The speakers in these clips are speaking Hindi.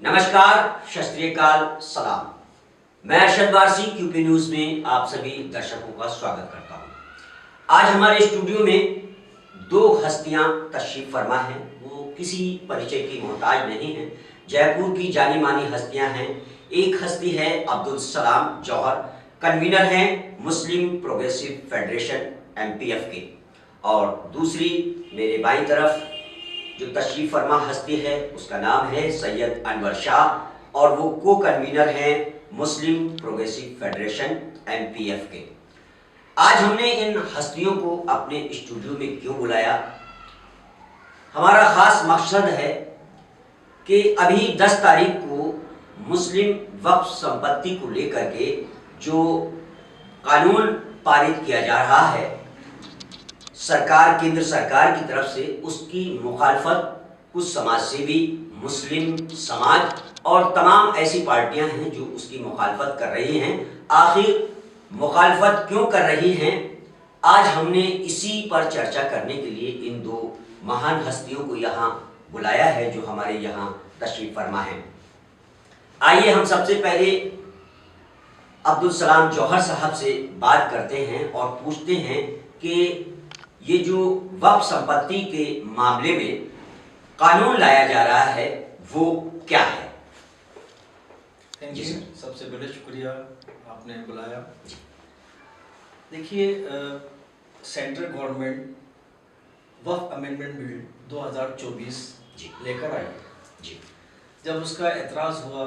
नमस्कार, सत श्री अकाल, सलाम। मैं अरशद वारसी क्यूपी न्यूज में आप सभी दर्शकों का स्वागत करता हूं। आज हमारे स्टूडियो में दो हस्तियां तशरीफ फरमा हैं। वो किसी परिचय की मोहताज नहीं हैं, जयपुर की जानी मानी हस्तियां हैं। एक हस्ती है अब्दुल सलाम जौहर, कन्वीनर हैं मुस्लिम प्रोग्रेसिव फेडरेशन MPF के, और दूसरी मेरे बाईं तरफ जो तशरीफ फरमा हस्ती है उसका नाम है सैयद अनवर शाह, और वो को कन्वीनर हैं मुस्लिम प्रोग्रेसिव फेडरेशन MPF के। आज हमने इन हस्तियों को अपने स्टूडियो में क्यों बुलाया? हमारा खास मकसद है कि अभी 10 तारीख को मुस्लिम वक्फ संपत्ति को लेकर के जो कानून पारित किया जा रहा है सरकार, केंद्र सरकार की तरफ से, उसकी मुखालफत कुछ समाजसेवी, मुस्लिम समाज और तमाम ऐसी पार्टियां हैं जो उसकी मुखालफत कर रही हैं। आखिर मुखालफत क्यों कर रही हैं? आज हमने इसी पर चर्चा करने के लिए इन दो महान हस्तियों को यहाँ बुलाया है जो हमारे यहाँ तशरीफ फरमा हैं। आइए हम सबसे पहले अब्दुल सलाम जौहर साहब से बात करते हैं और पूछते हैं कि ये जो वक्फ संपत्ति के मामले में कानून लाया जा रहा है वो क्या है? Thank you. सबसे पहले शुक्रिया आपने बुलाया। देखिए, सेंट्रल गवर्नमेंट वक्फ अमेंडमेंट बिल 2024 लेकर आई जी। जब उसका एतराज़ हुआ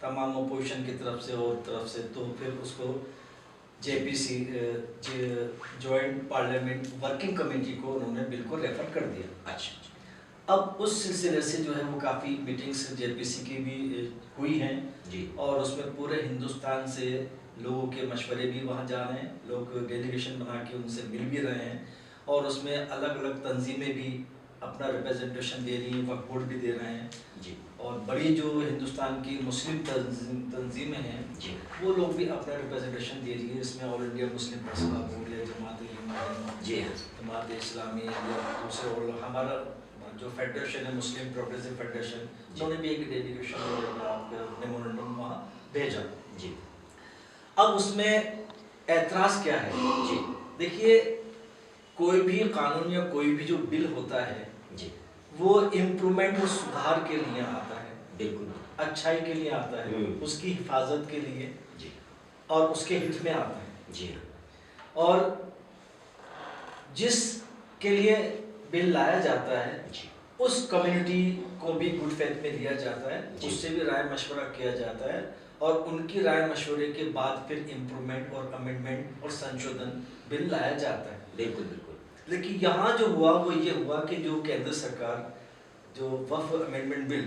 तमाम अपोजिशन की तरफ से और तरफ से, तो फिर उसको JPC joint parliament working committee को उन्होंने बिल को रेफर कर दिया। अच्छा, अब उस सिलसिले से जो है वो काफ़ी मीटिंग्स JPC की भी हुई हैं जी, और उसमें पूरे हिंदुस्तान से लोगों के मशवरे भी वहाँ जा रहे हैं, लोग डेलीगेशन बना के उनसे मिल भी रहे हैं, और उसमें अलग अलग तंजीमें भी अपना रिप्रेजेंटेशन दे रही हैं, वक्फ बोर्ड भी दे रहे हैं जी, और बड़ी जो हिंदुस्तान की मुस्लिम तंजीमें हैं जी, वो लोग भी अपना रिप्रेजेंटेशन दे रही है। इसमें all India Muslim personal board है, जमात जी हाँ, जमात इस्लामी या दूसरे, और हमारा जो फेडरेशन है मुस्लिम प्रोग्रेसिव फेडरेशन, उन्होंने भी एक डेलीगेशन मेमोरेंडम वहाँ भेजा जी। अब उसमें एतराज़ क्या है जी? देखिए, कोई भी कानून या कोई भी जो बिल होता है जी, वो इम्प्रूवमेंट और सुधार के लिए आता है, बिल्कुल अच्छाई के लिए आता है, उसकी हिफाजत के लिए जी, और उसके हित में आता है जी। और जिस के लिए बिल लाया जाता है जी, उस कम्युनिटी को भी गुड फेथ में लिया जाता है, उससे भी राय मशवरा किया जाता है, और उनकी राय मशवरे के बाद फिर इम्प्रूवमेंट और अमेंडमेंट और संशोधन बिल लाया जाता है। बिल्कुल बिल्कुल। लेकिन यहाँ जो हुआ वो ये हुआ कि जो केंद्र सरकार जो वक्फ अमेंडमेंट बिल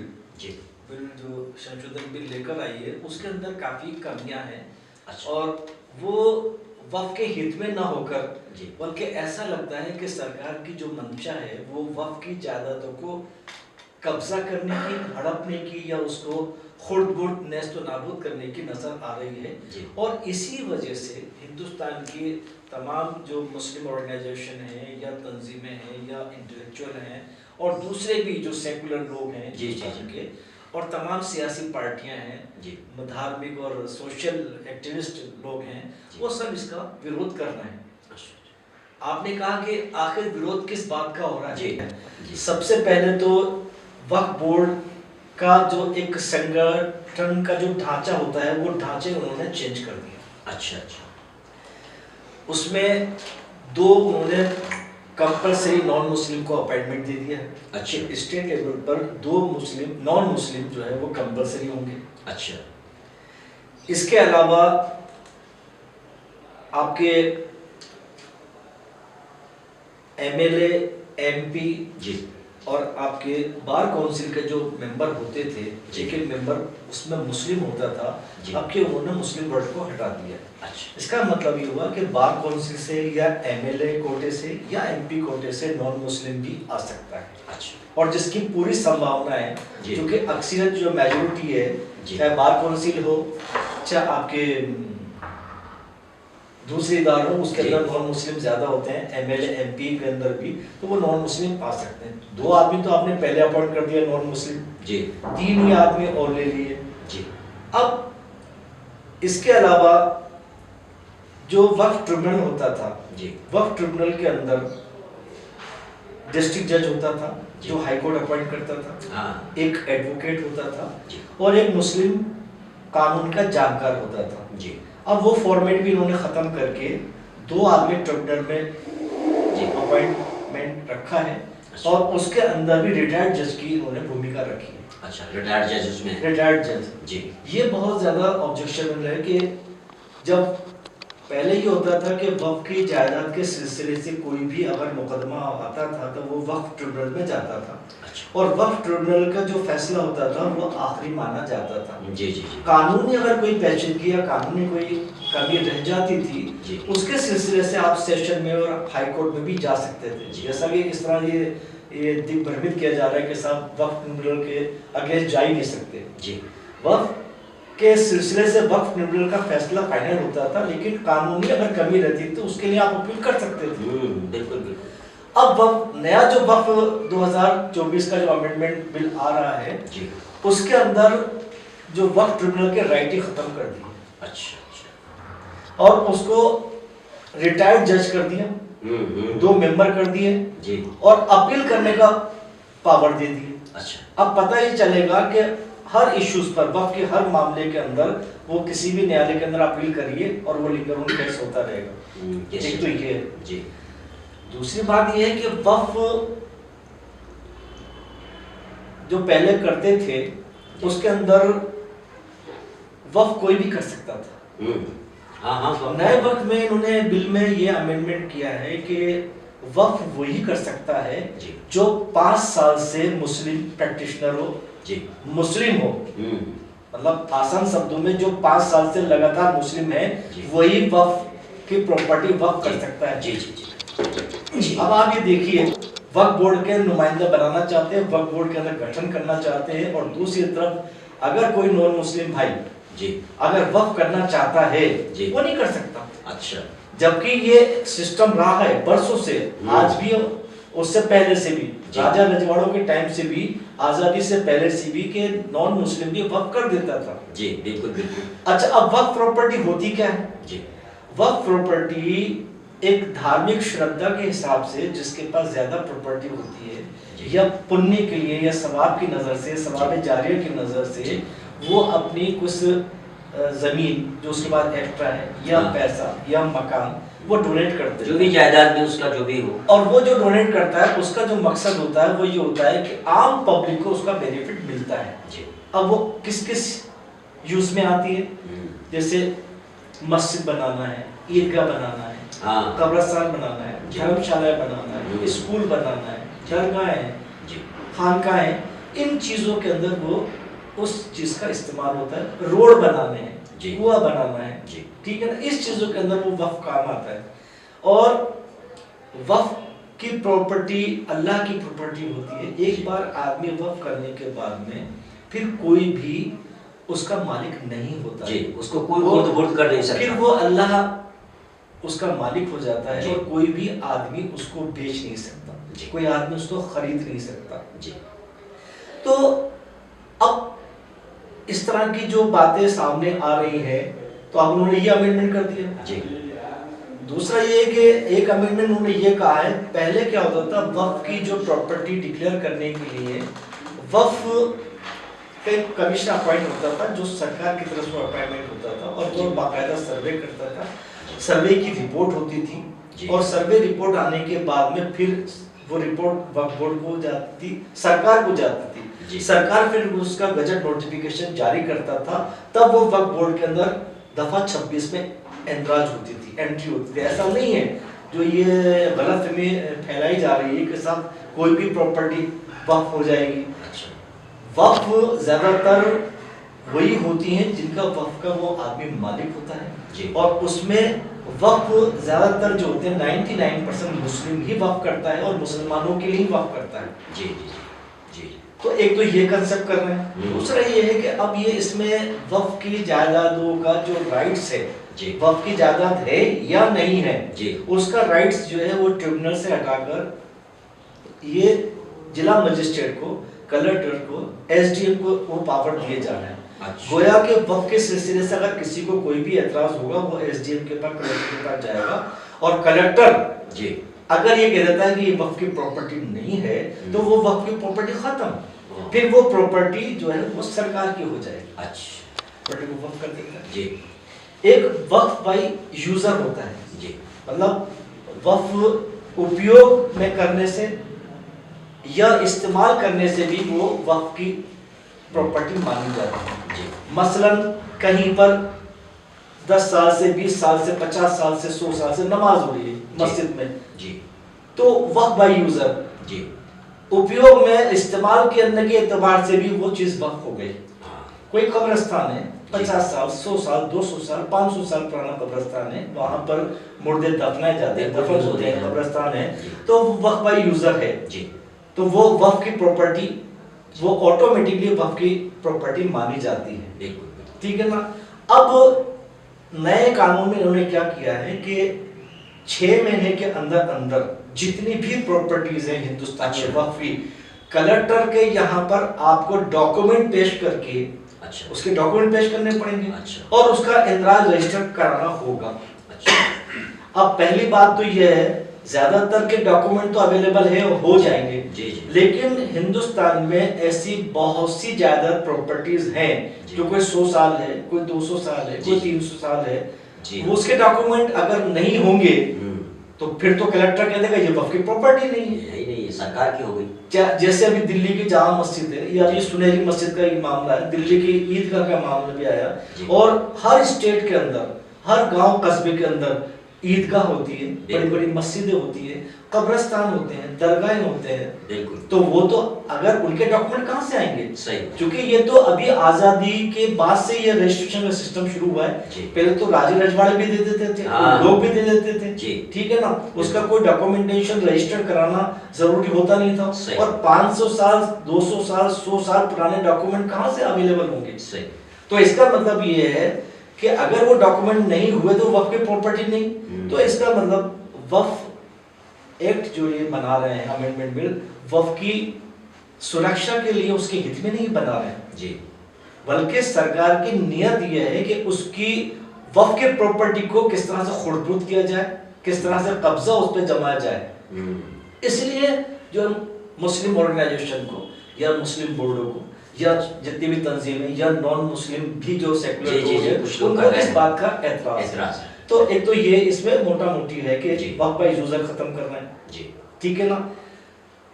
जो संशोधन बिल लेकर आई है, उसके अंदर काफ़ी कमियां हैं। अच्छा। और वो वक्फ के हित में ना होकर, बल्कि ऐसा लगता है कि सरकार की जो मंशा है वो वक्फ की जायदादों को कब्जा करने की, हड़पने की, या उसको खुर्द-बुर्द नेस्त व नाबूद करने की नज़र आ रही है। और इसी वजह से हिंदुस्तान की तमाम जो मुस्लिम ऑर्गेनाइजेशन हैं या तंजीमें हैं या इंटेलेक्चुअल हैं और दूसरे भी जो सेकुलर लोग हैं हिंदुस्तान के, और तमाम सियासी पार्टियां हैं, धार्मिक और सोशल एक्टिविस्ट लोग हैं, वो सब इसका विरोध कर रहे हैं। आपने कहा कि आखिर विरोध किस बात का हो रहा है? सबसे पहले तो वक्फ बोर्ड का जो एक संगठन का जो ढांचा होता है वो ढांचे उन्होंने चेंज कर दिया। अच्छा अच्छा। उसमें दो उन्होंने कंपलसरी नॉन मुस्लिम को अपॉइंटमेंट दे दिया है। अच्छा। स्टेट लेवल पर 2 मुस्लिम नॉन मुस्लिम जो है वो कंपलसरी होंगे। अच्छा। इसके अलावा आपके MLA MP जी और आपके बार काउंसिल के जो मेंबर होते थे, एक मेंबर उसमें मुस्लिम होता था, अब के उन्होंने मुस्लिम वर्ड को हटा दिया। अच्छा। इसका मतलब ये हुआ कि बार काउंसिल से या MLA कोटे से या MP कोटे से नॉन मुस्लिम भी आ सकता है। अच्छा। और जिसकी पूरी संभावना है, क्योंकि अक्सरियत जो मेजोरिटी है, चाहे बार काउंसिल हो, चाहे आपके दूसरे इदारों उसके जी। अंदर नॉन मुस्लिम ज्यादा होते हैं, एमएलए एमपी के अंदर भी, तो वो नॉन मुस्लिम आ सकते हैं। 2 आदमी तो आपने पहले अपॉइंट कर दिया नॉन मुस्लिम, जी 3 ही आदमी और ले लिए। जी अब इसके अलावा जो वक्फ ट्रिब्यूनल होता था, जी वक्फ ट्रिब्यूनल के अंदर डिस्ट्रिक्ट जज होता था जी। जो हाई कोर्ट अपॉइंट करता था, हाँ एक एडवोकेट होता था जी और एक मुस्लिम कानून का जानकार होता था। जी अब वो फॉर्मेट भी इन्होंने खत्म करके 2 आदमी ट्रिब्यूनल में जी अपॉइंटमेंट रखा है अच्छा। और उसके अंदर भी रिटायर्ड जज की इन्होंने भूमिका रखी है। अच्छा, रिटायर्ड जज उसमें है। रिटायर्ड जज, जी ये बहुत ज्यादा ऑब्जेक्शनल है कि जब पहले ये होता था कि वक्फ की जायदाद के सिलसिले से कोई भी अगर मुकदमा आता था तो वो वक्फ ट्रिब्यूनल में जाता था अच्छा और वक्फ ट्रिब्यूनल का जो फैसला होता था वो आखिरी माना जाता था। जी जी जी कानूनी अगर कोई पेचीदगी या कानूनी कोई कमी रह जाती थी जी उसके सिलसिले से आप सेशन में और हाई कोर्ट में भी जा सकते थे। जी। जैसा कि इस तरह ये दिग्भ्रमित किया जा रहा है कि साहब वक्फ ट्रिब्यूनल के अगेंस्ट जा ही नहीं सकते। जी वक्फ के सिलसिले से वक्फ ट्रिब्यूनल का फैसला फाइनल होता था, लेकिन कानूनी अगर कमी रहती तो उसके लिए आप अपील कर सकते थे। बिल्कुल बिल्कुल। अब वक्फ नया जो वक्फ 2024 का जो अमेंडमेंट बिल आ रहा है जी उसके अंदर जो वक्फ ट्रिब्यूनल के राइट ही खत्म कर दी अच्छा अच्छा और उसको रिटायर्ड जज कर दिया, 2 मेंबर कर दिए जी और अपील करने का पावर दे दिए। अच्छा अब पता ही चलेगा कि हर इश्यूज पर वक्फ के हर मामले के अंदर वो किसी भी न्यायालय के अंदर अपील करिए और वो लिंगर केस होता रहेगा। एक तो ये है। जी दूसरी बात ये है कि वक्फ जो पहले करते थे उसके अंदर वक्फ कोई भी कर सकता था। हाँ हाँ नए वक्त में इन्होंने बिल में ये अमेंडमेंट किया है कि वक्फ वही कर सकता है जी जो 5 साल से मुस्लिम प्रैक्टिशनर हो, जी मुस्लिम हो, मतलब आसान शब्दों में जो 5 साल से लगातार मुस्लिम है जी। वही वक्फ की प्रॉपर्टी वक्फ कर जी। सकता है। जी जी जी अब आप ये देखिए, वक्फ बोर्ड के नुमाइंदा बनाना चाहते हैं, वक्फ बोर्ड के अंदर गठन करना चाहते हैं और दूसरी तरफ अगर कोई नॉन मुस्लिम भाई जी अगर वक्फ करना चाहता है जी। वो नहीं कर सकता। अच्छा जबकि ये सिस्टम रहा है बरसों से, आज भी उससे पहले से भी, राजा रजवाड़ों के टाइम से भी, आजादी से पहले से भी के नॉन मुस्लिम भी वक्फ कर देता था। जी बिल्कुल बिल्कुल। अच्छा, अब वक्फ प्रॉपर्टी होती क्या है? जी वक्फ प्रॉपर्टी एक धार्मिक श्रद्धा के हिसाब से जिसके पास ज्यादा प्रॉपर्टी होती है जी। या पुण्य के लिए या सवाब की नजर से, सवाब जारिया की नजर से जी। वो अपनी कुछ जमीन जो उसके बाद एक्स्ट्रा है या हाँ। पैसा या मकान वो डोनेट करते जो भी जायदाद में उसका जो भी हो, और वो जो डोनेट करता है उसका जो मकसद होता है वो ये होता है कि आम पब्लिक को उसका बेनिफिट मिलता है। जी अब वो किस किस यूज में आती है? जैसे मस्जिद बनाना है, ईदगाह बनाना है, हाँ कब्रिस्तान बनाना है, जी। धर्मशाला बनाना है, हम्म। स्कूल बनाना है, दरगाह है, जी खानकाहें, इन चीजों के अंदर वो उस चीज का इस्तेमाल होता है। रोड बनाने हैं, जी। कुआं बनाना है, जी ठीक है ना, इस चीजों के अंदर वो वक्फ काम आता है। और वक्फ की प्रॉपर्टी अल्लाह की प्रॉपर्टी होती है। एक बार आदमी वक्फ करने के बाद में फिर कोई भी उसका मालिक नहीं होता जी, है। उसको कोई खुर्द कर नहीं फिर सकता। वो अल्लाह उसका मालिक हो जाता है जी। और कोई भी आदमी उसको बेच नहीं सकता, जी। कोई आदमी उसको खरीद नहीं सकता। जी तो अब इस तरह की जो बातें सामने आ रही है तो अब उन्होंने ये अमेंडमेंट कर दिया। जी दूसरा ये कि एक अमेंडमेंट उन्होंने ये कहा है, पहले क्या होता था वक्फ की जो प्रॉपर्टी डिक्लेयर करने के लिए वक्फ का एक कमीशन अपॉइंट होता था जो सरकार की तरफ से अपॉइंटमेंट होता था और वो बाकायदा सर्वे करता था। सर्वे की रिपोर्ट होती जी। थी और सर्वे रिपोर्ट आने के बाद में फिर वो रिपोर्ट वक्फ बोर्ड को जाती थी, सरकार को जाती थी। जी। सरकार फिर उसका गजट नोटिफिकेशन जारी करता था, तब वो वक्फ बोर्ड के अंदर दफा 26 में एंद्राज होती थी, एंट्री होती थी। ऐसा नहीं है जो ये गलतफहमी फैलाई जा रही है कि सब कोई भी प्रॉपर्टी वक्फ हो जाएगी। अच्छा वक्फ ज्यादातर वही होती हैं जिनका वक्फ का वो आदमी मालिक होता है जी और उसमें वक्फ ज्यादातर जो होते हैं 99% मुस्लिम ही वक्फ करता है और मुसलमानों के लिए ही वक्फ करता है। जी जी जी तो एक तो ये कंसेप्ट कर रहे हैं। दूसरा ये है कि अब ये इसमें वक्फ की जायदादों का जो राइट्स है जी। वक्फ की जायदाद है या नहीं है, जी। उसका राइट्स जो है वो ट्रिब्यूनल से हटाकर ये जिला मजिस्ट्रेट को, कलेक्टर को, एसडीएम को वो पावर दिए जा रहे हैं। अच्छा। गोया के वक्फ के सिलसिले से अगर किसी को कोई भी एतराज होगा वो एसडीएम के पास, कलेक्टर के पास जाएगा, और कलेक्टर जी अगर ये कह देता है कि ये वक्फ की प्रॉपर्टी नहीं है तो वो वक्फ की प्रॉपर्टी खत्म, हाँ। फिर वो प्रॉपर्टी जो है वो सरकार की हो जाएगी। अच्छा प्रॉपर्टी को वक्फ कर देता है। जी एक वक्फ बाई यूजर होता है, जी मतलब वक्फ उपयोग में करने से या इस्तेमाल करने से भी वो वक्फ की प्रॉपर्टी मानी जाती है। जी मसलन कहीं पर 10 साल से 20 साल से 50 साल से 100 साल से नमाज हो रही है मस्जिद में, जी तो वक्फ बाई यूजर, जी उपयोग में इस्तेमाल करने के एतबार से भी वो चीज वक्फ हो गई। हाँ कोई कब्रिस्तान है 50 साल 100 साल 200 साल 500 साल पुराना कब्रिस्तान है, वहां पर मुर्दे दफनाए जाते हैं, दफन होते हैं, कब्रिस्तान है, तो वो वक्फ बाई यूजर है। जी तो वो वक्फ की प्रॉपर्टी वो ऑटोमेटिकली वक्फ की प्रॉपर्टी मानी जाती है। बिल्कुल ठीक है ना। अब नए कानून में इन्होंने क्या किया है कि 6 महीने के अंदर अंदर जितनी भी प्रॉपर्टीज हैं हिंदुस्तान में अच्छा। वक्फ की, कलेक्टर के यहाँ पर आपको डॉक्यूमेंट पेश करके, अच्छा उसके डॉक्यूमेंट पेश करने पड़ेंगे अच्छा और उसका इंदराज रजिस्टर कराना होगा। अच्छा अब पहली बात तो यह है, ज्यादातर के डॉक्यूमेंट तो अवेलेबल है, हो जाएंगे, जी जी लेकिन हिंदुस्तान में ऐसी बहुत सी जायदाद प्रॉपर्टीज हैं जी। जो कोई 100 साल है, कोई 200 साल है, कोई जी। 300 साल है, जी वो उसके डॉक्यूमेंट अगर नहीं होंगे हम्म, तो फिर तो कलेक्टर कह देगा ये वक्फ की प्रॉपर्टी नहीं है। यही नहीं है, सरकार की हो गई। जैसे अभी दिल्ली की जामा मस्जिद है या अभी सुनहरी मस्जिद का ये मामला है, दिल्ली की ईदगाह का मामला भी आया, जी। और हर स्टेट के अंदर, हर गांव कस्बे के अंदर ईदगाह होती है, बड़ी बड़ी मस्जिदें होती है, कब्रिस्तान होते हैं, दरगाहें होते हैं, बिल्कुल तो वो तो अगर उनके डॉक्यूमेंट कहाँ से आएंगे? सही क्योंकि ये तो अभी आजादी के बाद से ये रजिस्ट्रेशन का सिस्टम शुरू हुआ है। जी। पहले तो राजे रजवाड़े भी दे देते थे, हाँ। लोग भी दे देते थे, जी। ठीक है ना, उसका कोई डॉक्यूमेंटेशन रजिस्टर कराना जरूरी होता नहीं था। सही। और 500 साल 200 साल 100 साल पुराने डॉक्यूमेंट कहाँ से अवेलेबल होंगे? सही तो इसका मतलब ये है कि अगर वो डॉक्यूमेंट नहीं हुए तो वक्फ की प्रॉपर्टी नहीं। तो इसका मतलब वक्फ एक्ट जो ये बना रहे हैं अमेंडमेंट बिल, वक्फ की सुरक्षा के लिए उसके हित में नहीं बना रहे हैं, जी बल्कि सरकार की नियत ये है कि उसकी वक्फ के प्रॉपर्टी को किस तरह से खुर्द किया जाए, किस तरह से कब्जा उस पर जमाया जाए। हम्म, इसलिए जो मुस्लिम ऑर्गेनाइजेशन को या मुस्लिम बोर्डों को या जितनी भी तंजीमें या नॉन मुस्लिम भी जो सेकुलर जी, जी, लोग जी, हैं, कुछ लोग उनको कर रहे इस हैं। बात का एतराज है। एतराज है। तो एक तो ये इसमें मोटा मोटी है कि जी। वक्फ बाई यूजर खत्म करना है, जी ठीक है ना।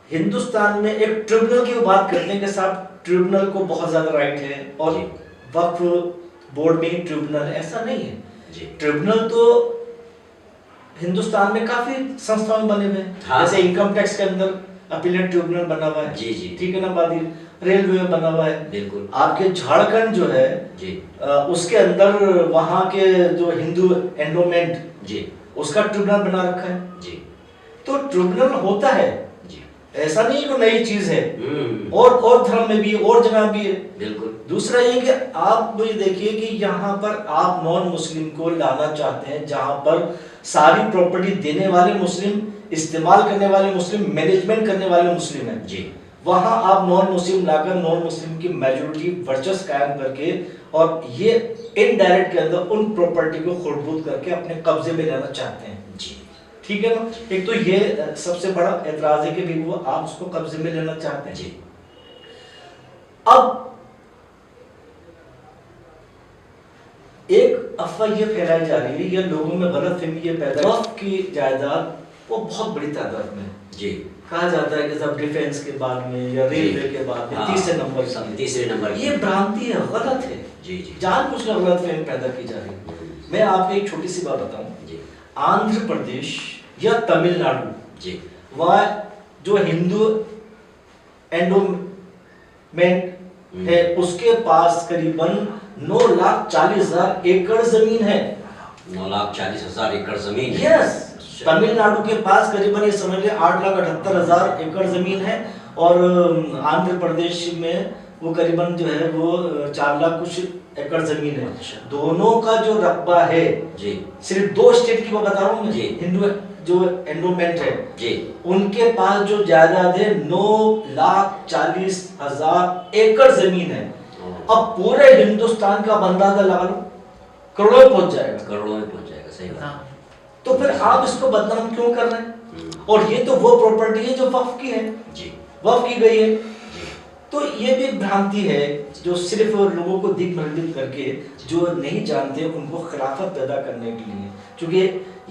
हिंदुस्तान में एक ट्रिब्यूनल की बात करते हैं कि साहब ट्रिब्यूनल को बहुत ज्यादा राइट है और जी। वक्फ बोर्ड में ही ट्रिब्यूनल है, ऐसा नहीं है। जी ट्रिब्यूनल तो हिंदुस्तान में काफी संस्थाएं बने हुए हैं, हाँ। जैसे इनकम टैक्स के अंदर अपीलेट ट्रिब्यूनल बना हुआ है, जी, जी। ठीक है ना, बादी रेलवे में बना हुआ है, बिल्कुल आपके झारखंड जो है जी उसके अंदर वहाँ के जो हिंदू एंडोमेंट जी उसका ट्रिब्यूनल बना रखा है। जी तो ट्रिब्यूनल होता है, जी ऐसा नहीं कोई नई चीज है, हम्म, और धर्म में भी है और जगह भी है। बिल्कुल दूसरा ये कि आप ये देखिए कि यहाँ पर आप नॉन मुस्लिम को लाना चाहते हैं, जहाँ पर सारी प्रॉपर्टी देने वाले मुस्लिम, इस्तेमाल करने वाले मुस्लिम, मैनेजमेंट करने वाले मुस्लिम हैं, जी वहाँ आप नॉन मुस्लिम लाकर नॉन मुस्लिम की मेजोरिटी वर्चस्व कायम करके और ये इनडायरेक्ट के अंदर उन प्रॉपर्टी को खुर्द करके अपने कब्जे में लेना चाहते हैं, जी ठीक है ना। एक तो ये सबसे बड़ा एतराज है कि भी वो आप उसको कब्जे में लेना चाहते हैं। जी अब एक अफवाह ये फैलाई जा रही है या लोगों में गलतफहमी ये पैदा, वक्फ की जायदाद वो बहुत बड़ी तादाद में है। जी कहा जाता है कि सब डिफेंस के बाद में या रेलवे के बाद में हाँ, तीसरे नंबर सब तीसरे नंबर ये भ्रांति है, गलत है, जी जी जानबूझकर गलतफहमी पैदा की जा रही है। मैं आपको एक छोटी सी बात बताऊं, जी आंध्र प्रदेश या तमिलनाडु, जी वह जो हिंदू एंडोमेंट है उसके पास करीबन 9,40,000 एकड़ जमीन है। 9,40,000 एकड़ जमीन है। यस, तमिलनाडु के पास करीबन ये समझ लीजिए 8,78,000 एकड़ जमीन है और आंध्र प्रदेश में वो करीबन जो है वो 4 लाख कुछ एकड़ जमीन है। अच्छा। दोनों का जो रकबा है जी सिर्फ 2 स्टेट की मैं बता रहा हूँ, जी। हिंदू जो एंडोमेंट है जी उनके पास जो जायदाद है 9,40,000 एकड़ जमीन है। अब पूरे हिंदुस्तान का अंदाजा लगा लो, करोड़ों में पहुंच जाएगा। करोड़ों में पहुंच जाएगा, सही बात। हाँ। तो फिर आप इसको बदनाम क्यों कर रहे हैं? हम्म, और ये तो वो प्रॉपर्टी है जो वक्फ की है, जी वक्फ की गई है। जी तो ये भी भ्रांति है जो सिर्फ लोगों को दिग्भ्रमित करके जो नहीं जानते उनको खिलाफत पैदा करने के लिए, क्योंकि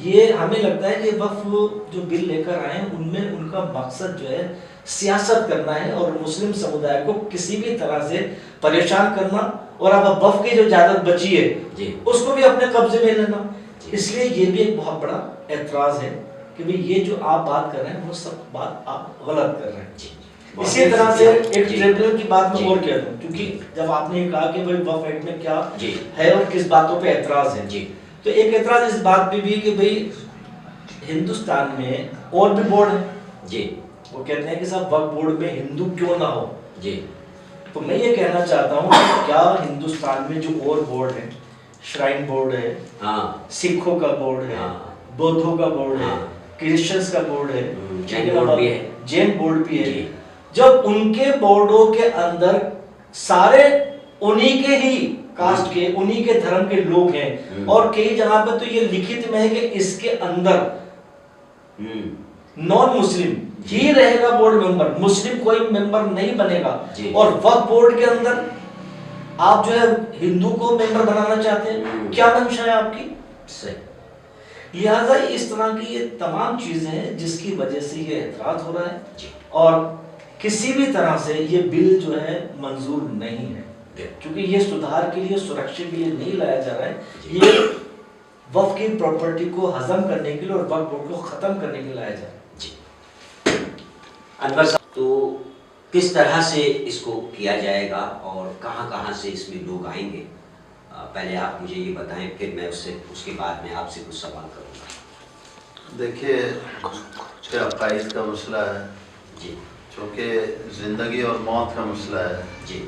ये हमें लगता है कि वक्फ जो बिल लेकर आए हैं उनमें उनका मकसद जो है सियासत करना है और मुस्लिम समुदाय को किसी भी तरह से परेशान करना, और अब वक्फ की जो जायदाद बची है जी उसको भी अपने कब्जे में लेना। जी। इसलिए ये भी एक बहुत बड़ा ऐतराज है कि भाई ये जो आप बात कर रहे हैं वो सब बात आप गलत कर रहे हैं। जी। इसी तरह से एक जी। ट्रिब्यूनल की बात जी। मैं और कह दूं, क्योंकि जब आपने कहा कि भाई वक्फ एक्ट में क्या जी है और किस बातों पे ऐतराज है, जी तो एक ऐतराज इस बात पे भी कि भाई हिंदुस्तान में और भी बोर्ड है, जी वो कहते हैं कि साहब वक्फ बोर्ड में हिंदू क्यों ना हो। जी तो मैं ये कहना चाहता हूँ कि क्या हिंदुस्तान में जो और बोर्ड है, श्राइन बोर्ड है, हाँ सिखों का बोर्ड है, हाँ। बौद्धों का बोर्ड है, हाँ। क्रिश्चियंस का बोर्ड है, जैन बोर्ड भी है। जैन बोर्ड भी है। जी। जब उनके बोर्डों के अंदर सारे उन्हीं के ही कास्ट के, उन्हीं के धर्म के लोग हैं, और कई जगह पे तो ये लिखित में है कि इसके अंदर नॉन मुस्लिम ही रहेगा बोर्ड मेंबर, मुस्लिम कोई मेंबर नहीं बनेगा। जी। और वक्फ बोर्ड के अंदर आप जो है हिंदू को मेंबर बनाना चाहते हैं, क्या मंशा है आपकी? सही। लिहाजा इस तरह की ये तमाम चीजें हैं जिसकी वजह से ये ऐतराज हो रहा है, जी। और किसी भी तरह से ये बिल जो है मंजूर नहीं है, क्योंकि ये सुधार के लिए, सुरक्षा के लिए नहीं लाया जा रहा है, ये वक्फ की प्रॉपर्टी को हजम करने के लिए और वक्फ बोर्ड को खत्म करने के लिए लाया जा रहा है। अनवर साहब, तो किस तरह से इसको किया जाएगा और कहाँ से इसमें लोग आएंगे? पहले आप मुझे ये बताएं, फिर मैं उसके बाद में आपसे कुछ सवाल करूँगा। देखिए, क्या अकाइद का मसला है जी चूँकि ज़िंदगी और मौत का मसला है। जी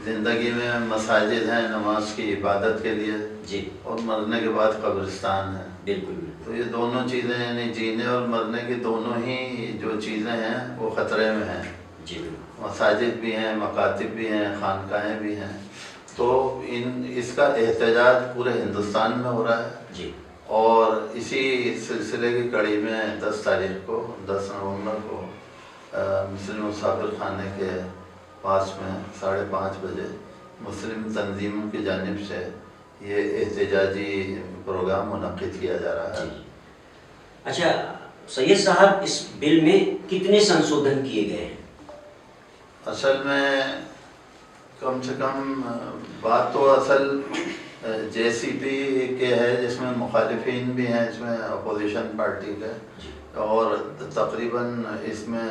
ज़िंदगी में मसाजिद हैं नमाज की इबादत के लिए, जी और मरने के बाद कब्रिस्तान है। बिल्कुल बिल्कुल। तो ये दोनों चीज़ें, यानी जीने और मरने की दोनों ही जो चीज़ें हैं वो ख़तरे में हैं। जी बिल्कुल। मसाजिद भी हैं, मकातिब भी हैं, खानकाहें भी हैं। तो इसका एहतजाज पूरे हिंदुस्तान में हो रहा है। जी। और इसी सिलसिले की कड़ी में 10 तारीख को, 10 नवंबर को मुस्लिम मुसाफिर खाने के पास में 5:30 बजे मुस्लिम तंजीमों की जानिब से ये एहतजाजी प्रोग्राम मुनक्किद किया जा रहा है। अच्छा सैयद साहब, इस बिल में कितने संशोधन किए गए हैं? असल में कम से कम बात तो असल JCP के है, जिसमें मुखालिफिन भी हैं, इसमें अपोजिशन पार्टी के, और तकरीबन इसमें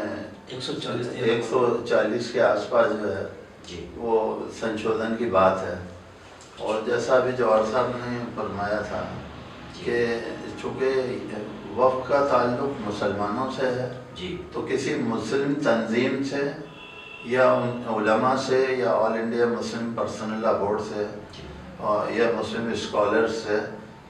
140 के आसपास जो है जी वो संशोधन की बात है। और जैसा अभी जवाहर साहब ने फरमाया था कि चूँकि वक्फ का ताल्लुक़ मुसलमानों से है, जी तो किसी मुस्लिम तंजीम से या उन उलमा से या all India Muslim personal law board से या मुस्लिम स्कॉलर्स से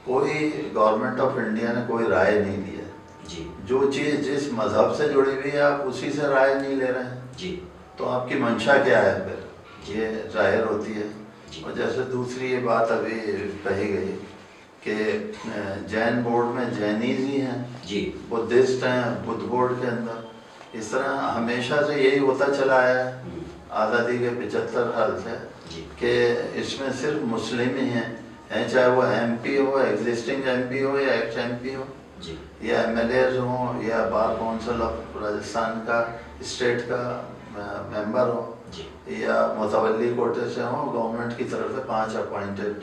कोई गवर्नमेंट ऑफ इंडिया ने कोई राय नहीं दी है। जी जो चीज़ जिस मज़हब से जुड़ी हुई है आप उसी से राय नहीं ले रहे हैं, जी तो आपकी मंशा क्या है? फिर ये जाहिर होती है। और जैसे दूसरी ये बात अभी कही गई कि जैन बोर्ड में जैनीज ही हैं, जी बुद्धिस्ट हैं बुद्ध बोर्ड के अंदर। इस तरह हमेशा से यही होता चला है आज़ादी के 75 साल से कि इसमें सिर्फ मुस्लिम ही हैं, चाहे वो MP हो, एग्जिस्टिंग MP हो या एक्स MP हो, जी या MLAs हों, या बार काउंसिल ऑफ राजस्थान का स्टेट का मेंबर हो, या मुतवल्ली कोटे से हों। गवर्नमेंट की तरफ से 5 अपॉइंटेड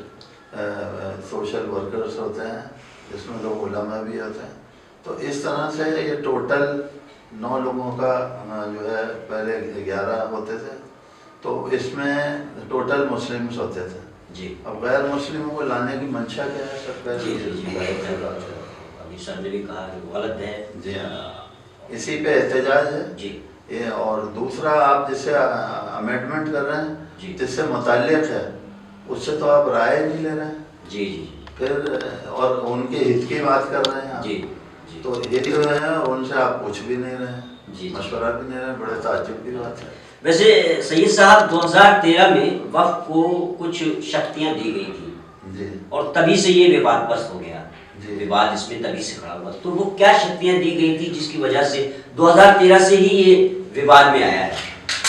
सोशल वर्कर्स होते हैं, जिसमें लोग उलमा भी होते हैं। तो इस तरह से ये टोटल 9 लोगों का जो है, पहले 11 होते थे, तो इसमें टोटल मुस्लिम्स होते थे। जी अब गैर मुस्लिमों को लाने की मंशा क्या है? सब जी जी जी अभी सर ने भी कहा कि गलत है। जी इसी पे एहतजाज है जी ये। और दूसरा, आप जिसे अमेंडमेंट कर रहे हैं, जिससे मुताल्लिक है उससे तो आप राय नहीं ले रहे हैं, जी जी फिर और उनके हित की बात कर रहे हैं आप। जी जी तो हित जो है और उनसे आप पूछ भी नहीं रहे हैं, जी। मशवरा भी नहीं रहे हैं, बड़े ताज्जुब की बात है। वैसे सैयद साहब 2013 में वक्फ को कुछ शक्तियां दी गई थी जी और तभी से ये विवादग्रस्त हो गया, जी। विवाद इसमें तभी से खड़ा हुआ। तो वो क्या शक्तियां दी गई थी जिसकी वजह से 2013 से ही ये विवाद में आया है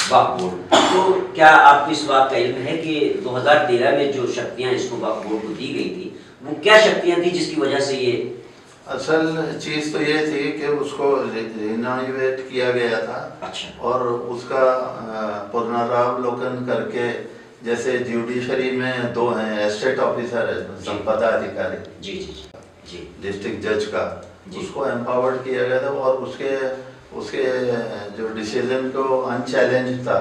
वक्फ बोर्ड? तो क्या आपको इस बात का इल्म है कि 2013 में जो शक्तियां इसको वक्फ बोर्ड को दी गई थी वो क्या शक्तियां थी जिसकी वजह से ये? असल चीज़ तो ये थी कि उसको रिनोवेट किया गया था। अच्छा। और उसका पुनरावलोकन करके, जैसे जुडिशरी में 2 हैं, एस्टेट ऑफिसर है, संपदा अधिकारी, जी जी जी डिस्ट्रिक्ट जज का, जी। उसको एम्पावर्ड किया गया था और उसके जो डिसीजन को अनचैलेंज था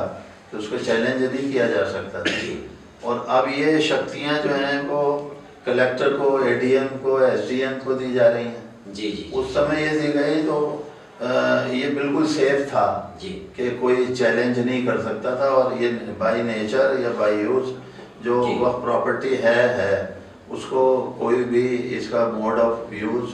कि उसको चैलेंज नहीं किया जा सकता था। और अब ये शक्तियां जो हैं वो कलेक्टर को, एडीएम को, एसडीएम को दी जा रही हैं। जी जी उस समय ये दी गई तो ये बिल्कुल सेफ था जी कि कोई चैलेंज नहीं कर सकता था। और ये बाय नेचर या बाय यूज जो जी। वह प्रॉपर्टी है उसको कोई भी इसका मोड ऑफ यूज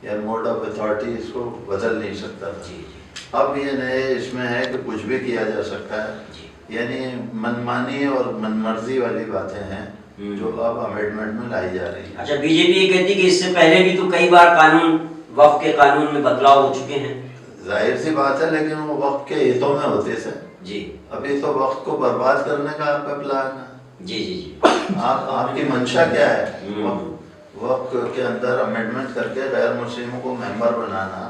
या मोड ऑफ अथॉरिटी इसको बदल नहीं सकता था। जी जी अब ये नए इसमें है कि कुछ भी किया जा सकता है, जी। यानी मनमानी और मनमर्जी वाली बातें हैं जो अब अमेंडमेंट में लाई जा रही है। अच्छा, बीजेपी ये कहती है कि इससे पहले भी तो कई बार कानून, वक्फ के कानून में बदलाव हो चुके हैं। जाहिर सी बात है, लेकिन वो वक्त के हितों में होते थे जी। अभी तो वक्त को बर्बाद करने का आपका प्लान है। जी जी जी आपकी मंशा क्या है? वक्त के अंदर अमेंडमेंट करके गैर मुस्लिमों को मेंबर बनाना,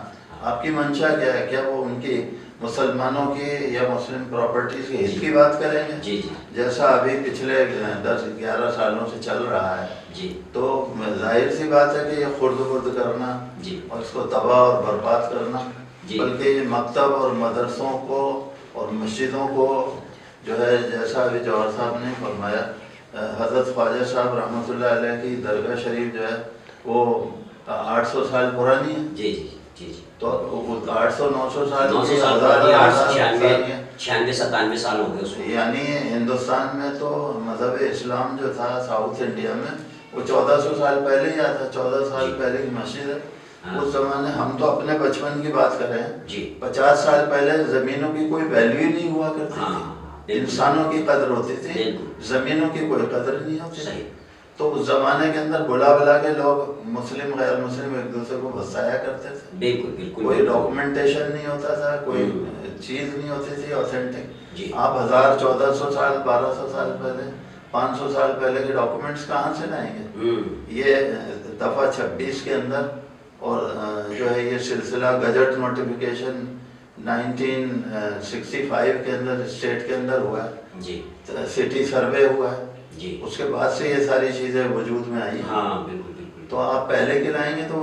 आपकी मंशा क्या है? क्या वो उनकी मुसलमानों की या मुस्लिम प्रॉपर्टीज के हित की बात करेंगे? जी जी जैसा अभी पिछले 10-11 सालों से चल रहा है, जी तो जाहिर सी बात है कि ये खुर्द करना जी और इसको तबाह और बर्बाद करना, जी। बल्कि मकतब और मदरसों को और मस्जिदों को जो है, जैसा अभी जवाहर साहब ने फरमाया, हज़रत ख्वाजा साहब रहमतुल्लाह अलैह की दरगाह शरीफ जो है वो 800 साल पुरानी है। जी जी जी जी तो 800-900 साल 900 साल हजार- पुरानी, हजार- 96-97 साल हो गए उसको। यानी हिंदुस्तान में तो मजहब इस्लाम जो था साउथ इंडिया में वो 1400 साल पहले ही आता, 14 साल जी। पहले की मस्जिद है। हाँ। उस जमाने, हम तो अपने बचपन की बात कर रहे हैं, जी 50 साल पहले जमीनों की कोई वैल्यू ही नहीं हुआ करती हाँ, थी। बिल्कुल। इंसानों की कदर होती थी, बिल्कुल। जमीनों की कोई कदर नहीं होती सही। थी। तो उस जमाने के अंदर बुला के लोग मुस्लिम गैर मुस्लिम एक दूसरे को बसाया करते थे। बिल्कुल बिल्कुल। कोई डॉक्यूमेंटेशन नहीं होता था, कोई चीज नहीं होती थी ऑथेंटिक। जी। आप 1000-1400 साल, 1200 साल पहले, 500 साल पहले के डॉक्यूमेंट्स कहाँ से लाएंगे? ये दफा 26 के अंदर और जो है ये सिलसिला गजट नोटिफिकेशन 1965 के अंदर स्टेट के अंदर हुआ है, जी सिटी सर्वे हुआ है, जी। उसके बाद से ये सारी चीजें वजूद में आई। हाँ बिल्कुल बिल्कुल। तो आप पहले के लाएंगे तो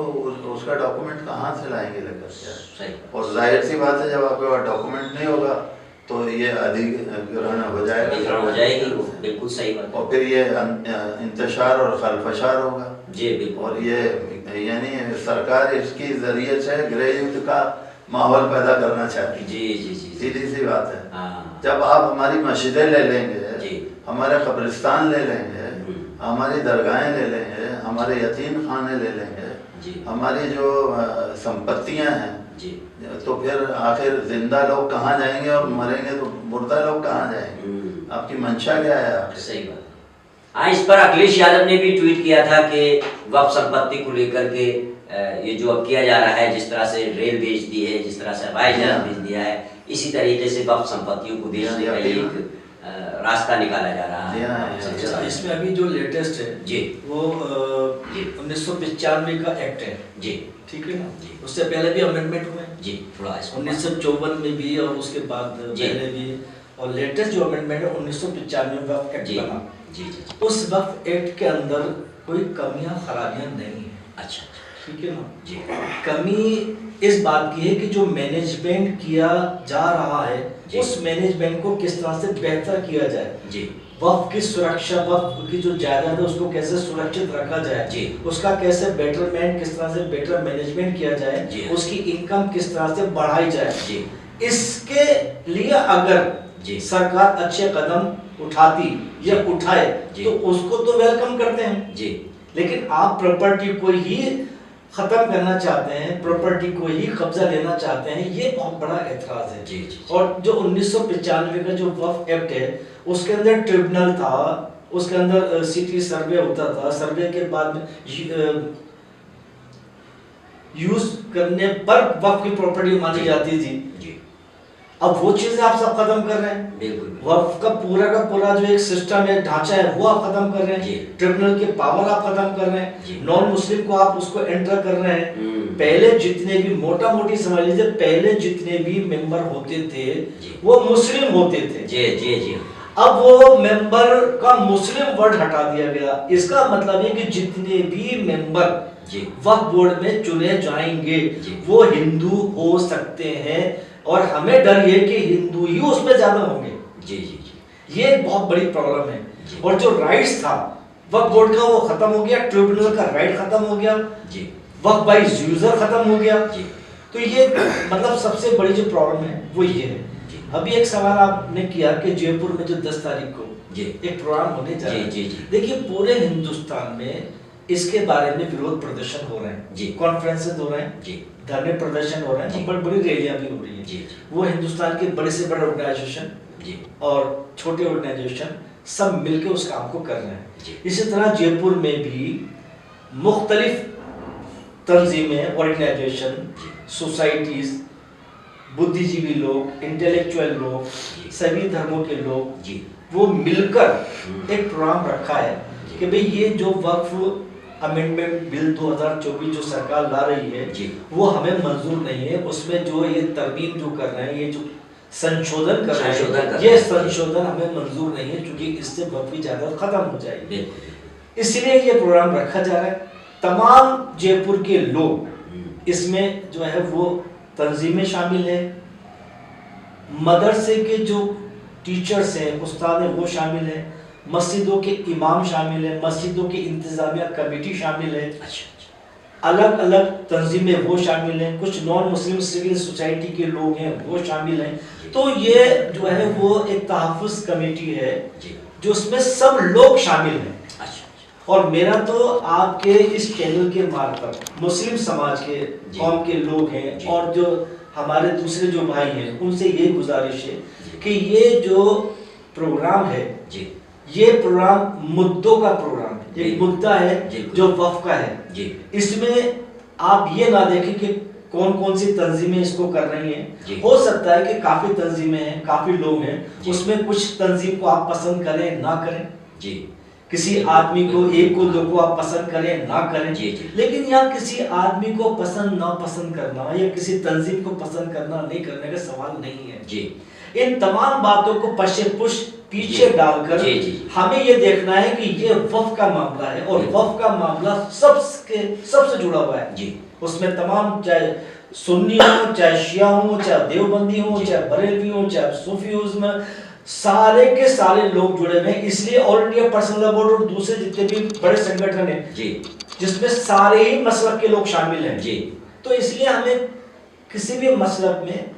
उसका डॉक्यूमेंट कहाँ से लाएंगे लेकर के? सही। और जाहिर सी बात है, जब आपके पास डॉक्यूमेंट नहीं होगा तो ये अधिग्रहण हो जाएगा, अधिग्रहण हो जाएगी, बिल्कुल सही बात है। और फिर ये इंतशार और खलफशार होगा। जी बिल्कुल। और ये यानी सरकार इसकी जरिए से गृह युद्ध का माहौल पैदा करना चाहती है। जी जी जी। सीधी सी बात है। हाँ जब आप हमारी मस्जिदें ले लेंगे, जी। हमारे कब्रिस्तान ले लेंगे, हमारी दरगाहें ले लेंगे, हमारे यतीम खाने ले लेंगे, जी हमारी जो संपत्तियां हैं, जी तो फिर आखिर जिंदा लोग कहाँ जाएंगे और मरेंगे तो मुर्दा लोग कहाँ जाएंगे? आपकी मंशा क्या है आखिर? सही बात है। हाँ, इस पर अखिलेश यादव ने भी ट्वीट किया था कि वक्फ संपत्ति को लेकर के ये जो अब किया जा रहा है, जिस तरह से रेल बेच दी है, जिस तरह से हवाई जहाज बेच दिया है, इसी तरीके से वक्फ संपत्तियों को बेचने का एक रास्ता निकाला जा रहा है। इसमें अभी जो लेटेस्ट है जी वो 1995 का एक्ट है जी, ठीक है ना जी। उससे पहले भी अमेंडमेंट हुए जी थोड़ा इसको 1954 में भी और उसके बाद जी। पहले भी, और लेटेस्ट जो अमेंडमेंट है 1995 में वक्फ एक्ट जी बना। जी जी। उस वक्फ एक्ट के अंदर कोई कमियां खराबियां नहीं है, अच्छा ठीक है ना जी कमी इस बात की है कि जो मैनेजमेंट किया जा रहा है जी। उस मैनेजमेंट को किस तरह से बेहतर किया जाए, जी वक्फ की सुरक्षा, वक्फ की जो जायदाद है उसको कैसे सुरक्षित रखा जाए, जी। उसका कैसे बेटरमेंट, किस तरह से बेटर मैनेजमेंट किया जी। जाए, उसकी इनकम किस तरह से बढ़ाई जाए, जी इसके लिए अगर जी। सरकार अच्छे कदम उठाती या जी। उठाए जी। तो उसको तो वेलकम करते हैं, जी लेकिन आप प्रॉपर्टी को ही खत्म करना चाहते हैं, प्रॉपर्टी को ही कब्जा लेना चाहते हैं, ये बहुत बड़ा ऐतराज है। जी जी और जो 1995 का जो वक्फ एक्ट है उसके अंदर ट्रिब्यूनल था, उसके अंदर सिटी सर्वे होता था, सर्वे के बाद में यूज करने पर वक्फ की प्रॉपर्टी मानी जी। जाती थी। जी अब वो चीजें आप सब खत्म कर रहे हैं, बिल्कुल वक्फ का पूरा जो एक सिस्टम है, ढांचा है, वो आप खत्म कर रहे जी। हैं, ट्रिब्यूनल के पावर आप खत्म कर रहे जी। हैं, नॉन मुस्लिम को आप उसको एंटर कर रहे हैं। हम्म। पहले जितने भी मोटा मोटी समझ लीजिए, पहले जितने भी मेंबर होते थे जी। वो मुस्लिम होते थे। जी जी जी अब वो मेंबर का मुस्लिम वर्ड हटा दिया गया। इसका मतलब है कि जितने भी मेंबर जी वक्फ बोर्ड में चुने जाएंगे जी। वो हिंदू हो सकते हैं, और हमें डर ये कि हिंदू ही उसमें ज्यादा होंगे। जी जी जी ये एक बहुत बड़ी प्रॉब्लम है। जी। और जो राइट्स था वक्फ बोर्ड का वो खत्म हो गया, ट्रिब्यूनल का राइट खत्म हो गया, जी वक्फ बाय यूजर खत्म हो गया। जी तो ये मतलब सबसे बड़ी जो प्रॉब्लम है वो ये है। जी। अभी एक सवाल आपने किया कि जयपुर में जो 10 तारीख को जी एक प्रोग्राम होने जा रहा है। जी जी जी। देखिए पूरे हिंदुस्तान में इसके बारे में विरोध प्रदर्शन हो रहे हैं जी। कॉन्फ्रेंसेस हो रहे हैं, जी धरने प्रदर्शन हो रहे जी। हैं, बड़ी बड़ी रैलियां भी हो रही हैं। जी जी वो हिंदुस्तान के बड़े से बड़े ऑर्गेनाइजेशन जी और छोटे ऑर्गेनाइजेशन सब मिलकर उस काम को कर रहे हैं। जी। इसी तरह जयपुर में भी मुख्तलिफ तंजीमें, ऑर्गेनाइजेशन, सोसाइटीज, बुद्धिजीवी लोग, इंटेलेक्चुअल लोग, जी। सभी धर्मों के लोग जी वो मिलकर हम्म। एक प्रोग्राम रखा है जी। कि भाई ये जो वक्फ अमेंडमेंट बिल 2024 जो सरकार ला रही है जी। वो हमें मंजूर नहीं है। उसमें जो ये तरमीम जो कर रहे हैं, ये जो संशोधन कर रहे संशोधन कर हैं, रहे ये हैं। संशोधन हमें मंजूर नहीं है, क्योंकि इससे वक्फ की जायदाद खत्म हो जाएगी। बिल्कुल इसलिए ये प्रोग्राम रखा जा रहा है। तमाम जयपुर के लोग हम्म। इसमें जो है वो तंजीमें शामिल हैं, मदरसे के जो टीचर्स हैं, उस्ताद हैं, वो शामिल हैं, मस्जिदों के इमाम शामिल हैं, मस्जिदों की इंतजामिया कमेटी शामिल है, अच्छा अलग अलग तंजीमें वो शामिल हैं, कुछ नॉन मुस्लिम सिविल सोसाइटी के लोग हैं वो शामिल हैं। तो ये जो है वो एक तहफ़्फ़ुज़ कमेटी है जी जो उसमें सब लोग शामिल हैं। अच्छा और मेरा तो आपके इस चैनल के मार्फत मुस्लिम समाज के जी। कौम के लोग हैं जी। और जो हमारे दूसरे जो भाई हैं उनसे ये गुजारिश है जी। कि ये जो प्रोग्राम है जी ये प्रोग्राम मुद्दों का प्रोग्राम है। एक जी। मुद्दा है जी। जो वक्फ का है। जी इसमें आप ये ना देखें कि कौन कौन सी तंजीमें इसको कर रही जी। हैं। हो सकता है कि काफी तंजीमें हैं, काफी लोग हैं, जी। उसमें कुछ तंजीम को आप पसंद करें ना करें, जी किसी आदमी को, एक को, दो को आप पसंद करें ना करें, जी जी लेकिन यहाँ किसी आदमी को पसंद ना पसंद करना या किसी तंजीम को पसंद करना नहीं करने का सवाल नहीं है। जी इन तमाम बातों को पशे पुश पीछे जी। डालकर जी, जी, जी। हमें ये देखना है कि ये वक्फ का मामला है और जी। वक्फ का मामला सबसे जुड़ा हुआ है। जी उसमें तमाम, चाहे सुन्नी हो, चाहे शिया हो, चाहे देवबंदी हो, जी। चाहे बरेलवी हो, चाहे सूफीज़्म, सारे के सारे लोग जुड़े हुए हैं। इसलिए ऑल इंडिया पर्सनल बोर्ड और दूसरे जितने भी बड़े संगठन हैं जी जिसमें सारे ही मसलक के लोग शामिल हैं, जी तो इसलिए हमें किसी भी मसलक में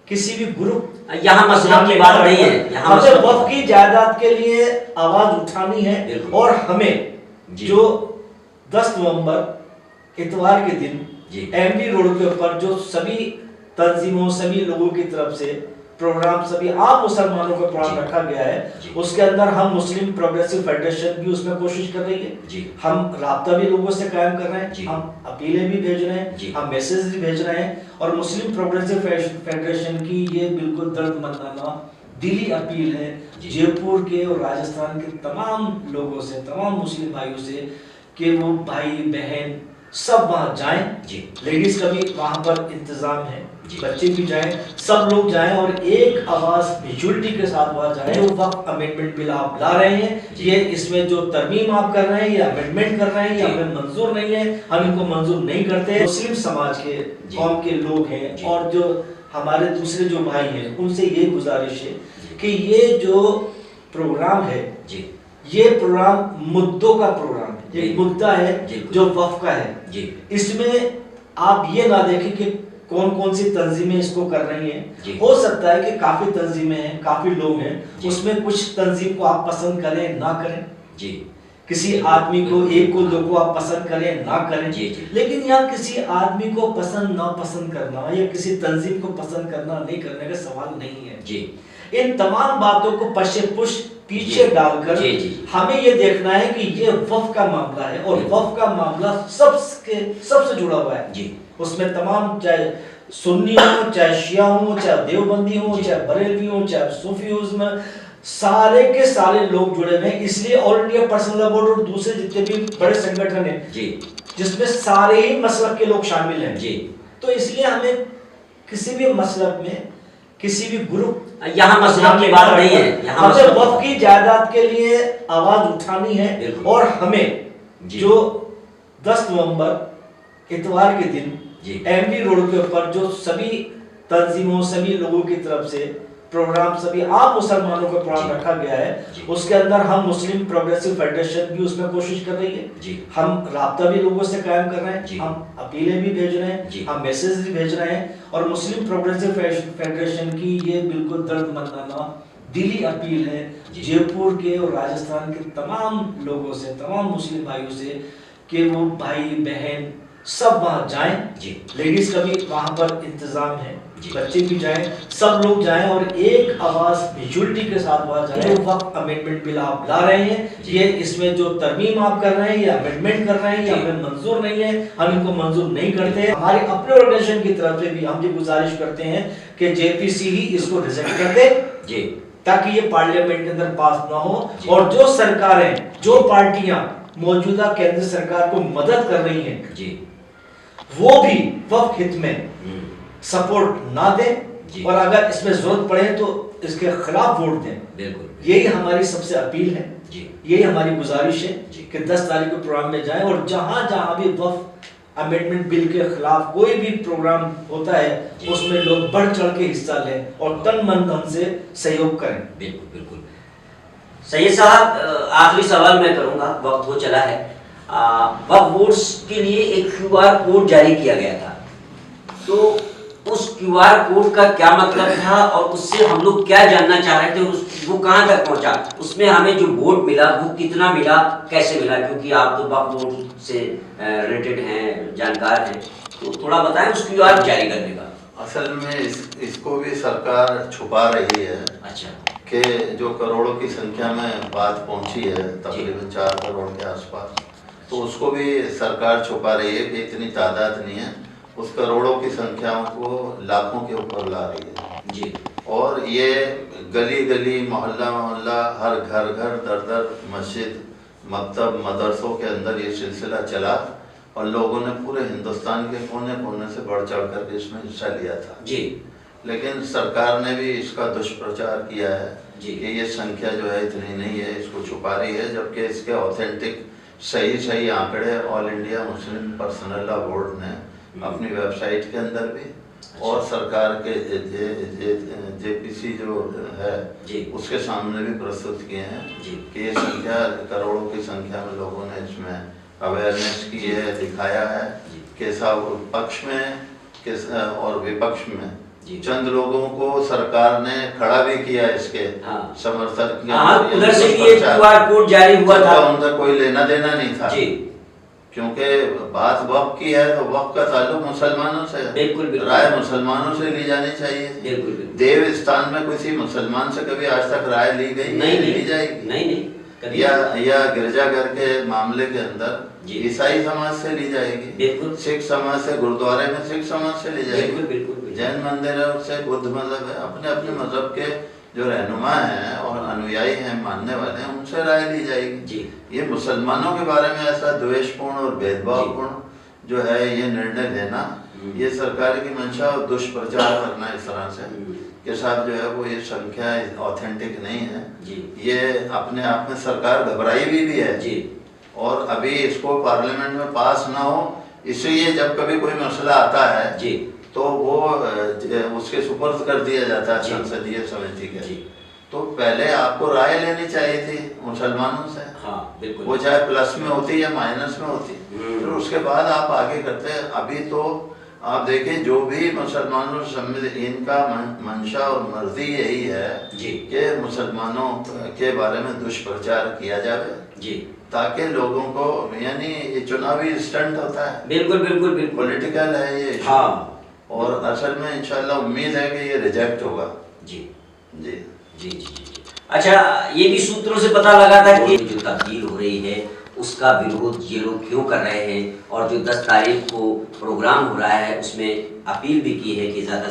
किसी भी ग्रुप यहाँ मसला की बात नहीं है, यहाँ हमें मसला वक्फ की जायदाद के लिए आवाज उठानी है। बिल्कुल। और हमें जी। जो 10 नवंबर इतवार के दिन जी। एमडी रोड के ऊपर जो सभी तंजीमों, सभी लोगों की तरफ से प्रोग्राम, सभी आम मुसलमानों का प्रोग्राम जी। रखा गया है, जी। उसके अंदर हम मुस्लिम प्रोग्रेसिव फेडरेशन भी उसमें कोशिश कर रही है। जी हम राब्ता भी लोगों से कायम कर रहे हैं, जी। हम अपीलें भी भेज रहे जी। हैं, हम मैसेज भी भेज रहे हैं। और मुस्लिम प्रोग्रेसिव फेडरेशन की ये बिल्कुल दर्दमंदाना दिली अपील है जी। जयपुर के और राजस्थान के तमाम लोगों से, तमाम मुस्लिम भाइयों से, कि वो भाई बहन सब वहाँ जाएं। जी लेडीज का भी वहाँ पर इंतजाम है, जी। बच्चे भी जाएं, सब लोग जाएं और एक आवाज मेजॉरिटी के साथ वहाँ जाएं। जो वक्त अमेंडमेंट बिल आप ला रहे हैं, जी। ये इसमें जो तरमीम आप कर रहे हैं, ये अमेंडमेंट कर रहे हैं, ये जी। हमें मंजूर नहीं है, हम इनको मंजूर नहीं करते। मुस्लिम समाज के जी। कौम के लोग हैं जी। और जो हमारे दूसरे जो भाई हैं उनसे ये गुजारिश है जी। कि ये जो प्रोग्राम है, जी ये प्रोग्राम मुद्दों का प्रोग्राम है। जी। एक मुद्दा है जी। जो वक्फ का है। जी इसमें आप ये ना देखें कि कौन कौन सी तंजीमें इसको कर रही जी। हैं। हो सकता है कि काफी तंजीमें हैं, काफी लोग हैं, जी। उसमें कुछ तंजीम को आप पसंद करें ना करें, जी किसी आदमी को, एक को, दो को आप पसंद करें ना करें, जी जी लेकिन यहाँ किसी आदमी को पसंद ना पसंद करना या किसी तंजीम को पसंद करना नहीं करने का सवाल नहीं है। जी इन तमाम बातों को पशे पुश पीछे जी। डालकर जी जी हमें ये देखना है कि ये वफ का मामला है और वफ का मामला सबसे जुड़ा हुआ है। जी उसमें तमाम, चाहे सुन्नी हो, चाहे शिया हो, चाहे देवबंदी हो, जी। चाहे बरेलवी हो, चाहे सूफीज़्म, सारे के सारे लोग जुड़े हुए हैं। इसलिए all India personal law board और दूसरे जितने भी बड़े संगठन हैं जी जिसमें सारे ही मसलक के लोग शामिल हैं, जी तो इसलिए हमें किसी भी मसलक में, किसी भी ग्रुप, यहाँ मसलब की बात नहीं है, यहाँ हमें मसलब वक्फ की जायदाद के लिए आवाज उठानी है बिल्कुल। और हमें जी। जो 10 नवंबर इतवार के दिन जी एमडी रोड के ऊपर जो सभी तंजीमों, सभी लोगों की तरफ से प्रोग्राम, सभी आम मुसलमानों का प्रोग्राम जी। रखा गया है, जी। उसके अंदर हम मुस्लिम प्रोग्रेसिव फेडरेशन भी उसमें कोशिश कर रही है। जी हम राब्ता भी लोगों से कायम कर रहे जी। हैं, हम अपीलें भी भेज रहे जी। हैं, हम मैसेज भी भेज रहे हैं और मुस्लिम प्रोग्रेसिव फेडरेशन की ये बिल्कुल दर्दमंदाना दिली अपील है जी। जयपुर के और राजस्थान के तमाम लोगों से, तमाम मुस्लिम भाइयों से कि वो भाई बहन सब वहाँ जाएं। जी लेडीज का भी वहाँ पर इंतजाम है, जी। बच्चे भी जाएं, सब लोग जाएं और एक आवाज मेजॉरिटी के साथ वहाँ जाएं। जो वक्त अमेंडमेंट बिल आप ला रहे हैं, जी। ये इसमें जो तरमीम आप कर रहे हैं या अमेंडमेंट कर रहे हैं, ये जी। हमें मंजूर नहीं है, हम इनको मंजूर नहीं करते। हमारे अपने ऑर्गेनाइजेशन की तरफ से भी हम ये गुजारिश करते हैं कि जेपीसी ही इसको रिजेक्ट कर दे जी ताकि ये पार्लियामेंट के अंदर पास ना हो जी। और जो सरकारें, जो पार्टियां मौजूदा केंद्र सरकार को मदद कर रही हैं, जी वो भी वक्फ हित में सपोर्ट ना दें जी। और अगर इसमें जरूरत पड़े तो इसके खिलाफ वोट दें। बिल्कुल यही हमारी सबसे अपील है, जी यही हमारी गुजारिश है जी। कि 10 तारीख को प्रोग्राम में जाएं और जहां जहां भी वक्फ अमेंडमेंट बिल के खिलाफ कोई भी प्रोग्राम होता है जी। उसमें लोग बढ़ चढ़ के हिस्सा लें और तन मन धन से सहयोग करें। बिल्कुल बिल्कुल। सैयद साहब, आखिरी सवाल मैं करूंगा, वक्त हो चला है। वक्फ बोर्ड्स के लिए एक क्यूआर कोड जारी किया गया था, तो उस क्यूआर कोड का क्या मतलब था और उससे हम लोग क्या जानना चाह रहे थे, वो कहाँ तक पहुंचा, उसमें हमें जो वोट मिला वो कितना मिला, कैसे मिला, क्योंकि आप तो वक्फ बोर्ड से रिलेटेड हैं, जानकार हैं, तो थोड़ा बताएं उस क्यूआर जारी करने का। असल में इसको भी सरकार छुपा रही है अच्छा कि जो करोड़ों की संख्या में बात पहुंची है, तकरीबन 4 करोड़ के आसपास, तो उसको भी सरकार छुपा रही है कि इतनी तादाद नहीं है। उस करोड़ों की संख्याओं को लाखों के ऊपर ला रही है जी। और ये गली गली, मोहल्ला मोहल्ला, हर घर घर, दर दर, मस्जिद, मकतब, मदरसों के अंदर ये सिलसिला चला और लोगों ने पूरे हिंदुस्तान के कोने कोने से बढ़ चढ़ कर इसमें हिस्सा लिया था जी। लेकिन सरकार ने भी इसका दुष्प्रचार किया है जी। कि ये संख्या जो है इतनी नहीं है, इसको छुपा रही है, जबकि इसके ऑथेंटिक सही आंकड़े all India Muslim personal law board ने अपनी वेबसाइट के अंदर भी और सरकार के जेपीसी जो है जी। उसके सामने भी प्रस्तुत किए हैं जी। कि ये संख्या करोड़ों की संख्या में लोगों ने इसमें अवेयरनेस की है, दिखाया है जी। कैसा पक्ष में कैसा और विपक्ष में जी। चंद लोगों को सरकार ने खड़ा भी किया इसके हाँ। समर्थक के हाँ, अंदर, उधर से भी दुष्प्रचार। एक क्यूआर कोड जारी हुआ था, उनका कोई लेना देना नहीं था जी। क्योंकि बात वक्फ की है तो वक्फ का ताल्लुक मुसलमानों से है, बिल्कुल बिल्कुल। राय मुसलमानों से ली जानी चाहिए। बिल्कुल बिल्कुल। देव स्थान में किसी मुसलमान से कभी आज तक राय ली गई नहीं ली जाएगी नहीं कभी या गिरजाघर के मामले के अंदर जी। ईसाई समाज से ली जाएगी, बिल्कुल। सिख समाज से, गुरुद्वारे में सिख समाज से ली जाएगी, बिल्कुल बिल्कुल। जैन मंदिर है उससे, बुद्ध मजहब है, अपने अपने मजहब के जो रहनुमा हैं और अनुयायी हैं, मानने वाले हैं, उनसे राय ली जाएगी जी। ये मुसलमानों के बारे में ऐसा द्वेषपूर्ण और भेदभावपूर्ण जो है ये निर्णय लेना, ये सरकार की मंशा और दुष्प्रचार करना इस तरह से के साथ जो है वो ये संख्या ऑथेंटिक नहीं है जी। ये अपने आप में सरकार घबराई भी है जी। और अभी इसको पार्लियामेंट में पास ना हो, इसलिए जब कभी कोई मसला आता है जी। तो वो उसके सुपर्द कर दिया जाता है जी। संसदीय समिति के जी। तो पहले आपको राय लेनी चाहिए थी मुसलमानों से, हाँ बिल्कुल। वो चाहे प्लस में होती या माइनस में होती, फिर उसके बाद आप आगे करते। अभी तो आप देखिए जो भी मुसलमानों सम्मिलित इनका मंशा और मर्जी यही है जी कि मुसलमानों के बारे में दुष्प्रचार किया जाए जी, ताकि लोगों को, यानी ये चुनावी स्टंट होता है, बिल्कुल बिल्कुल बिल्कुल, पॉलिटिकल है ये issue। हाँ, और असल में इंशाल्लाह उम्मीद है कि ये रिजेक्ट होगा। जी जी जी जी जी। अच्छा, ये भी सूत्रों से पता लगा था कि जो तब्दील हो रही है उसका विरोध ये लोग क्यों कर रहे हैं, और जो 10 तारीख को प्रोग्राम हो रहा है उसमें अपील भी की है कि ज़्यादा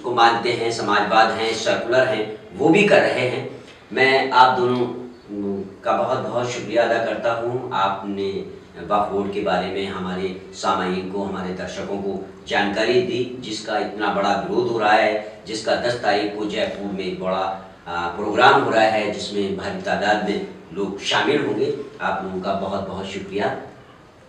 को मानते हैं, समाजवाद हैं, सर्कुलर हैं, वो भी कर रहे हैं। मैं आप दोनों का बहुत बहुत शुक्रिया अदा करता हूँ। आपने वक्फ बोर्ड के बारे में हमारे सामाईन को, हमारे दर्शकों को जानकारी दी, जिसका इतना बड़ा विरोध हो रहा है, जिसका 10 तारीख को जयपुर में एक बड़ा प्रोग्राम हो रहा है जिसमें भारी तादाद में लोग शामिल होंगे। आप लोगों का बहुत बहुत शुक्रिया।